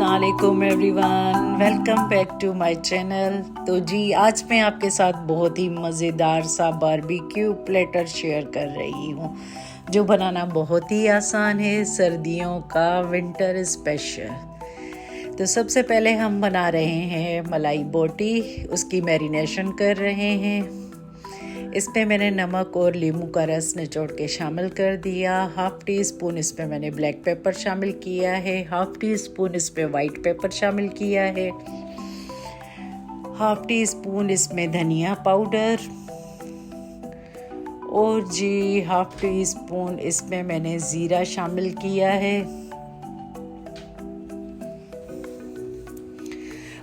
अस्सलामुअलैकुम everyone, welcome back to my channel. तो जी आज मैं आपके साथ बहुत ही मज़ेदार सा बारबेक्यू प्लेटर शेयर कर रही हूँ जो बनाना बहुत ही आसान है, सर्दियों का विंटर स्पेशल। तो सबसे पहले हम बना रहे हैं मलाई बोटी, उसकी मैरिनेशन कर रहे हैं। इसमें मैंने नमक और नींबू का रस निचोड़ के शामिल कर दिया। हाफ़ टी स्पून इसमें मैंने ब्लैक पेपर शामिल किया है, हाफ़ टी स्पून इसमें वाइट पेपर शामिल किया है, हाफ़ टी स्पून इसमें धनिया पाउडर और जी हाफ़ टी स्पून इसमें मैंने ज़ीरा शामिल किया है।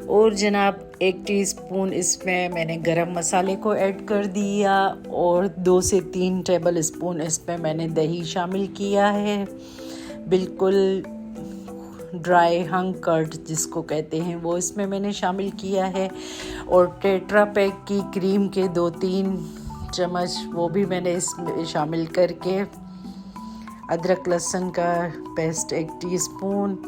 और जनाब 1 टीस्पून इसमें मैंने गरम मसाले को ऐड कर दिया और 2 से 3 टेबल स्पून इसमें मैंने दही शामिल किया है। बिल्कुल ड्राई हंग कर्ड जिसको कहते हैं वो इसमें मैंने शामिल किया है। और टेट्रा पैक की क्रीम के 2-3 चम्मच वो भी मैंने इसमें शामिल करके, अदरक लहसुन का पेस्ट 1 टीस्पून,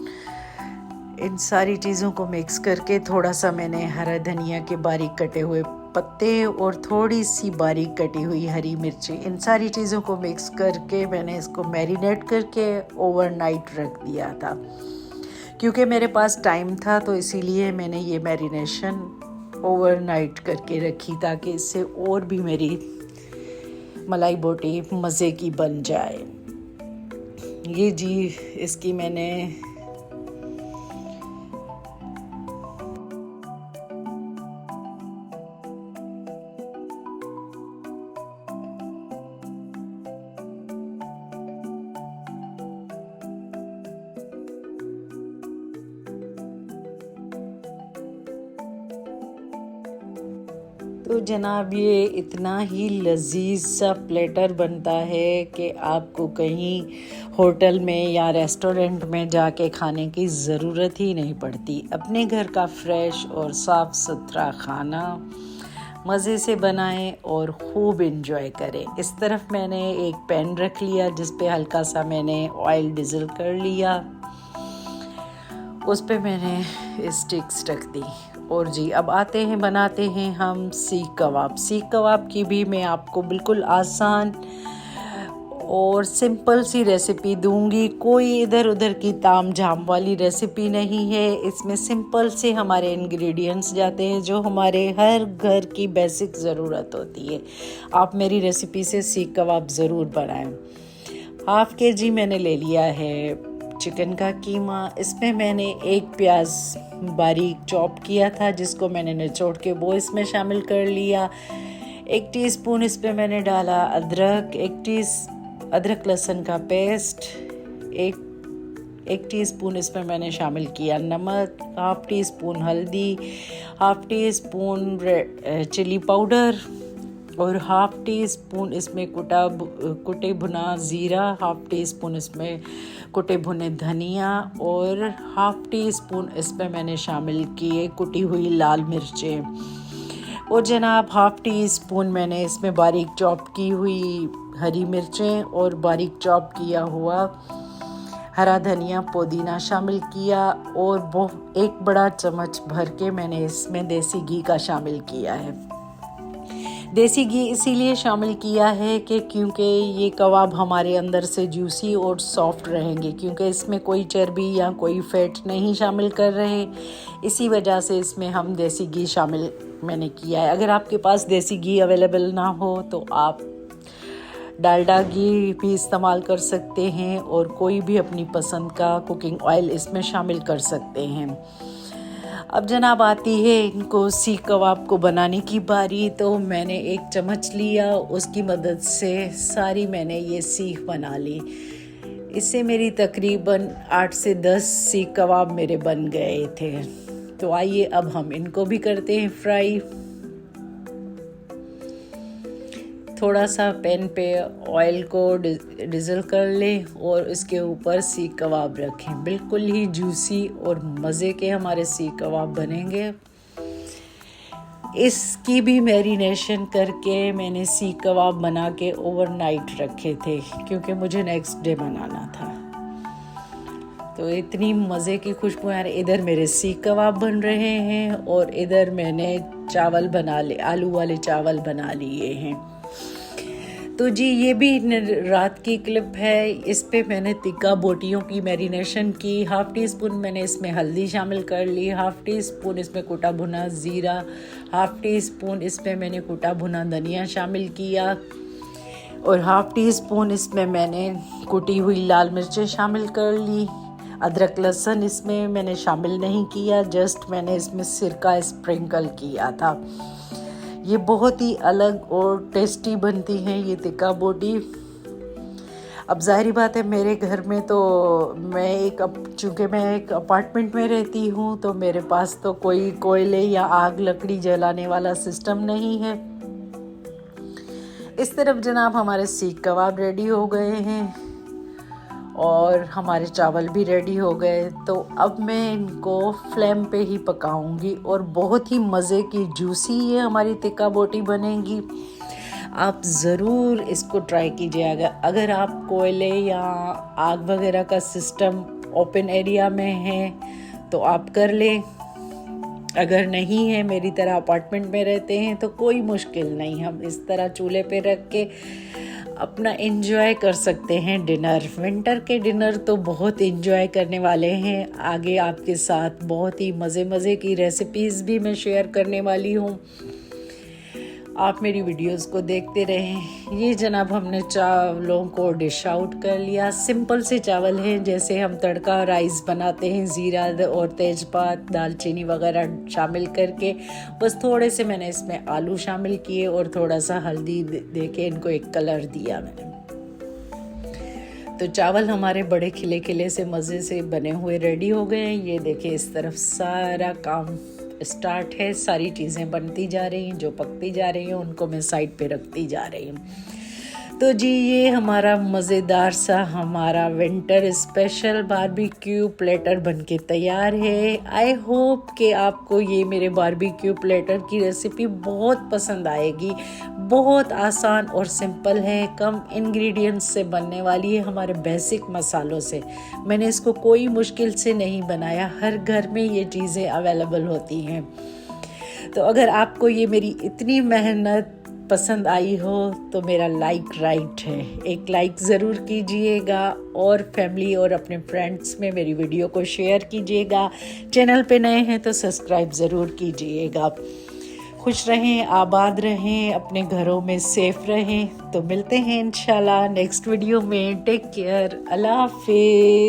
इन सारी चीज़ों को मिक्स करके थोड़ा सा मैंने हरा धनिया के बारीक कटे हुए पत्ते और थोड़ी सी बारीक कटी हुई हरी मिर्ची, इन सारी चीज़ों को मिक्स करके मैंने इसको मैरिनेट करके ओवरनाइट रख दिया था। क्योंकि मेरे पास टाइम था तो इसीलिए मैंने ये मैरिनेशन ओवरनाइट करके रखी ताकि इससे और भी मेरी मलाई बोटी मज़े की बन जाए। ये जी इसकी मैंने तो जनाब ये इतना ही लजीज सा प्लेटर बनता है कि आपको कहीं होटल में या रेस्टोरेंट में जाके खाने की ज़रूरत ही नहीं पड़ती। अपने घर का फ्रेश और साफ़ सुथरा खाना मज़े से बनाएं और खूब इंजॉय करें। इस तरफ मैंने एक पैन रख लिया जिस पे हल्का सा मैंने ऑयल डिज़ल कर लिया, उस पे मैंने स्टिक्स रख दी। और जी अब आते हैं बनाते हैं हम सीख कबाब। सीख कबाब की भी मैं आपको बिल्कुल आसान और सिंपल सी रेसिपी दूंगी। कोई इधर उधर की ताम झाम वाली रेसिपी नहीं है। इसमें सिंपल से हमारे इंग्रेडिएंट्स जाते हैं जो हमारे हर घर की बेसिक ज़रूरत होती है। आप मेरी रेसिपी से सीख कबाब ज़रूर बनाएं। 1/2 kg मैंने ले लिया है चिकन का कीमा। इसमें मैंने 1 प्याज बारीक चॉप किया था जिसको मैंने निचोड़ के वो इसमें शामिल कर लिया। 1 टीस्पून इस पे मैंने डाला अदरक, अदरक लहसुन का पेस्ट, एक टीस्पून इसमें मैंने शामिल किया नमक, 1/2 टीस्पून हल्दी, 1/2 टीस्पून चिली पाउडर और 1/2 टीस्पून इसमें कुटे भुना ज़ीरा, 1/2 टीस्पून इसमें कुटे भुने धनिया और 1/2 टीस्पून इसमें मैंने शामिल किए कुटी हुई लाल मिर्चें। और जनाब 1/2 टीस्पून मैंने इसमें बारीक चॉप की हुई हरी मिर्चें और बारीक चॉप किया हुआ हरा धनिया पुदीना शामिल किया। और वो 1 बड़ा चम्मच भर के मैंने इसमें देसी घी का शामिल किया है। देसी घी इसीलिए शामिल किया है कि क्योंकि ये कबाब हमारे अंदर से जूसी और सॉफ्ट रहेंगे, क्योंकि इसमें कोई चर्बी या कोई फैट नहीं शामिल कर रहे, इसी वजह से इसमें हम देसी घी शामिल मैंने किया है। अगर आपके पास देसी घी अवेलेबल ना हो तो आप डालडा घी भी इस्तेमाल कर सकते हैं और कोई भी अपनी पसंद का कुकिंग ऑयल इसमें शामिल कर सकते हैं। अब जनाब आती है इनको सीख कबाब को बनाने की बारी। तो मैंने 1 चम्मच लिया, उसकी मदद से सारी मैंने ये सीख बना ली। इससे मेरी तकरीबन 8 से 10 सीख कबाब मेरे बन गए थे। तो आइए अब हम इनको भी करते हैं फ्राई। थोड़ा सा पैन पे ऑयल को डिज़ल कर लें और इसके ऊपर सीख कबाब रखें। बिल्कुल ही जूसी और मज़े के हमारे सीख कबाब बनेंगे। इसकी भी मैरिनेशन करके मैंने सीख कबाब बना के ओवरनाइट रखे थे क्योंकि मुझे नेक्स्ट डे बनाना था। तो इतनी मज़े की खुशबू आ रही। इधर मेरे सीख कबाब बन रहे हैं और इधर मैंने चावल बना ले, आलू वाले चावल बना लिए हैं। तो जी ये भी रात की क्लिप है। इस पे मैंने तिक्का बोटियों की मैरिनेशन की। 1/2 टीस्पून मैंने इसमें हल्दी शामिल कर ली, 1/2 टीस्पून इसमें कुटा भुना ज़ीरा, 1/2 टीस्पून इसमें मैंने कुटा भुना धनिया शामिल किया और 1/2 टीस्पून इसमें मैंने कुटी हुई लाल मिर्चें शामिल कर ली। अदरक लहसुन इसमें मैंने शामिल नहीं किया, जस्ट मैंने इसमें सिरका स्प्रिंकल किया था। ये बहुत ही अलग और टेस्टी बनती हैं ये तिक्का बोटी। अब जाहिर बात है मेरे घर में तो चूँकि मैं एक अपार्टमेंट में रहती हूँ तो मेरे पास तो कोई कोयले या आग लकड़ी जलाने वाला सिस्टम नहीं है। इस तरफ जनाब हमारे सीख कबाब रेडी हो गए हैं और हमारे चावल भी रेडी हो गए। तो अब मैं इनको फ्लेम पे ही पकाऊंगी और बहुत ही मज़े की जूसी ये हमारी तिक्का बोटी बनेगी। आप ज़रूर इसको ट्राई कीजिएगा। अगर आप कोयले या आग वगैरह का सिस्टम ओपन एरिया में है तो आप कर लें, अगर नहीं है मेरी तरह अपार्टमेंट में रहते हैं तो कोई मुश्किल नहीं, हम इस तरह चूल्हे पे रख के अपना एंजॉय कर सकते हैं डिनर। विंटर के डिनर तो बहुत एंजॉय करने वाले हैं। आगे आपके साथ बहुत ही मज़े की रेसिपीज़ भी मैं शेयर करने वाली हूँ, आप मेरी वीडियोस को देखते रहें। ये जनाब हमने चावलों को डिश आउट कर लिया। सिंपल से चावल हैं, जैसे हम तड़का राइस बनाते हैं, ज़ीरा और तेज़पात दालचीनी वगैरह शामिल करके। बस थोड़े से मैंने इसमें आलू शामिल किए और थोड़ा सा हल्दी दे के इनको एक कलर दिया मैंने। तो चावल हमारे बड़े खिले खिले से मज़े से बने हुए रेडी हो गए हैं। ये देखिए इस तरफ सारा काम स्टार्ट है, सारी चीज़ें बनती जा रही हैं, जो पकती जा रही हैं उनको मैं साइड पे रखती जा रही हूँ। तो जी ये हमारा मज़ेदार सा हमारा विंटर स्पेशल बारबेक्यू प्लेटर बनके तैयार है। आई होप कि आपको ये मेरे बारबेक्यू प्लेटर की रेसिपी बहुत पसंद आएगी। बहुत आसान और सिंपल है, कम इंग्रेडिएंट्स से बनने वाली है, हमारे बेसिक मसालों से। मैंने इसको कोई मुश्किल से नहीं बनाया, हर घर में ये चीज़ें अवेलेबल होती हैं। तो अगर आपको ये मेरी इतनी मेहनत पसंद आई हो तो मेरा लाइक राइट है, एक लाइक ज़रूर कीजिएगा और फैमिली और अपने फ्रेंड्स में मेरी वीडियो को शेयर कीजिएगा। चैनल पे नए हैं तो सब्सक्राइब ज़रूर कीजिएगा। खुश रहें, आबाद रहें, अपने घरों में सेफ रहें। तो मिलते हैं इंशाल्लाह नेक्स्ट वीडियो में। टेक केयर, अल्लाह हाफिज़।